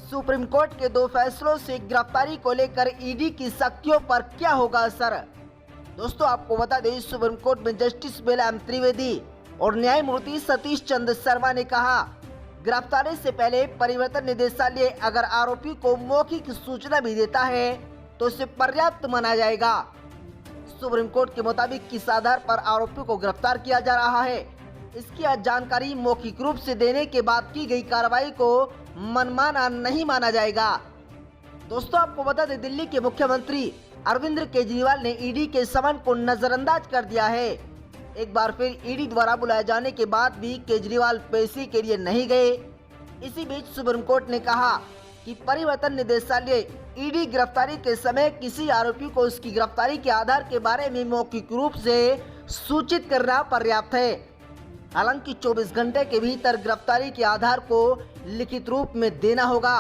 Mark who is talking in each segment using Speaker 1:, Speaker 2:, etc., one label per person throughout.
Speaker 1: Supreme court के 2 फैसलों से गिरफ्तारी को लेकर ईडी की सख्तियों पर क्या होगा असर। दोस्तों आपको बता दें, सुप्रीम कोर्ट में जस्टिस बेला एम त्रिवेदी और न्यायमूर्ति सतीश चंद्र शर्मा ने कहा, गिरफ्तारी से पहले परिवर्तन निदेशालय अगर आरोपी को मौखिक सूचना भी देता है तो इसे पर्याप्त माना जाएगा। सुप्रीम कोर्ट के मुताबिक किस आधार पर आरोपी को गिरफ्तार किया जा रहा है, इसकी जानकारी मौखिक रूप से देने के बाद की गई कार्रवाई को मनमाना नहीं माना जाएगा। दोस्तों आपको बता दें, दिल्ली के मुख्यमंत्री अरविंद केजरीवाल ने ईडी के समन को नजरअंदाज कर दिया है। एक बार फिर ईडी द्वारा बुलाए जाने के बाद भी केजरीवाल पेशी के लिए नहीं गए। इसी बीच सुप्रीम कोर्ट ने कहा कि परिवर्तन निदेशालय ईडी गिरफ्तारी के समय किसी आरोपी को उसकी गिरफ्तारी के आधार के बारे में मौखिक रूप से सूचित करना पर्याप्त है। हालांकि 24 घंटे के भीतर गिरफ्तारी के आधार को लिखित रूप में देना होगा।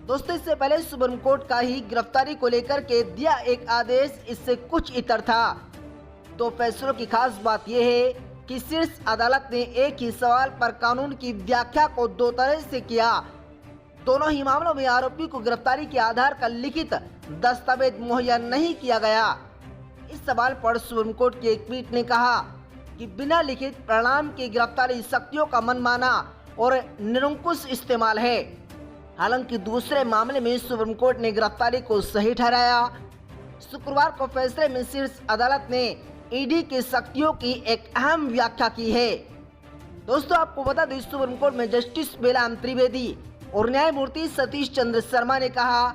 Speaker 1: दोस्तों इससे पहले सुप्रीम कोर्ट का ही गिरफ्तारी को लेकर के दिया एक आदेश इससे कुछ इतर था। तो फैसलों की खास बात यह है कि शीर्ष अदालत ने एक ही सवाल पर कानून की व्याख्या को 2 तरह से किया। दोनों ही मामलों में आरोपी को गिरफ्तारी के आधार का लिखित दस्तावेज मुहैया नहीं किया गया। इस सवाल पर सुप्रीम कोर्ट की एक पीठ ने कहा कि बिना लिखित परिणाम की गिरफ्तारी शक्तियों का मनमाना और निरंकुश इस्तेमाल है। हालांकि दूसरे मामले में सुप्रीम कोर्ट ने गिरफ्तारी को सही ठहराया। शुक्रवार को फैसले में शीर्ष अदालत ने ईडी की शक्तियों की एक अहम व्याख्या की है। दोस्तों आपको बता दें, सुप्रीम कोर्ट में जस्टिस बेला एम त्रिवेदी और न्यायमूर्ति सतीश चंद्र शर्मा ने कहा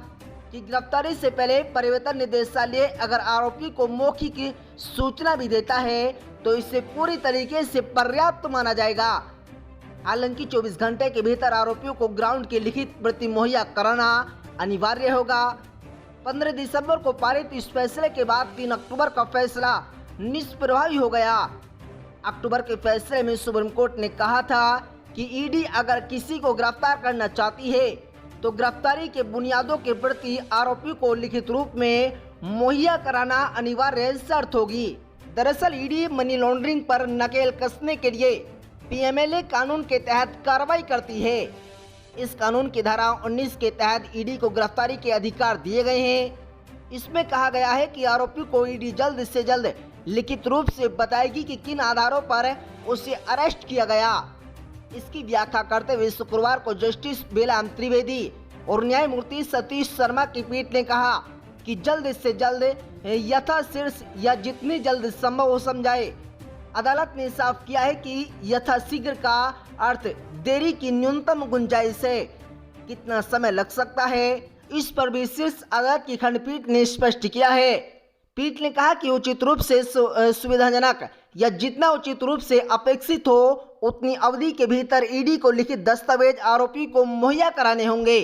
Speaker 1: कि गिरफ्तारी से पहले परिवर्तन निदेशालय अगर आरोपी को मौखिक सूचना भी देता है तो इसे पूरी तरीके से पर्याप्त माना जाएगा। हालांकि 24 घंटे के भीतर आरोपियों को ग्राउंड की लिखित प्रति मुहैया कराना अनिवार्य होगा। 15 दिसंबर को पारित इस फैसले के बाद 3 अक्टूबर का फैसला निष्प्रभावी हो गया। अक्टूबर के फैसले में सुप्रीम कोर्ट ने कहा था कि ईडी अगर किसी को गिरफ्तार करना चाहती है तो गिरफ्तारी के बुनियादों के प्रति आरोपी को लिखित रूप में मुहैया कराना अनिवार्य शर्त होगी। दरअसल ईडी मनी लॉन्ड्रिंग पर नकेल कसने के लिए पीएमएलए कानून के तहत कार्रवाई करती है। इस कानून की धारा 19 के तहत ईडी को गिरफ्तारी के अधिकार दिए गए हैं। इसमें कहा गया है कि आरोपी को ईडी जल्द से जल्द लिखित रूप से बताएगी कि किन आधारों पर उसे अरेस्ट किया गया। इसकी व्याख्या करते हुए शुक्रवार को जस्टिस बेला एम त्रिवेदी और न्यायमूर्ति सतीश शर्मा की पीठ ने कहा कि जल्द से जल्द यथाशीघ्र या जितनी जल्द संभव हो समझाए। अदालत ने साफ किया है कि यथाशीघ्र का अर्थ देरी की न्यूनतम गुंजाइश है। कितना समय लग सकता है, इस पर भी शीर्ष अदालत की खंडपीठ ने स्पष्ट किया है। पीठ ने कहा कि उचित रूप से सुविधाजनक या जितना उचित रूप से अपेक्षित हो उतनी अवधि के भीतर ईडी को लिखित दस्तावेज आरोपी को मुहैया कराने होंगे।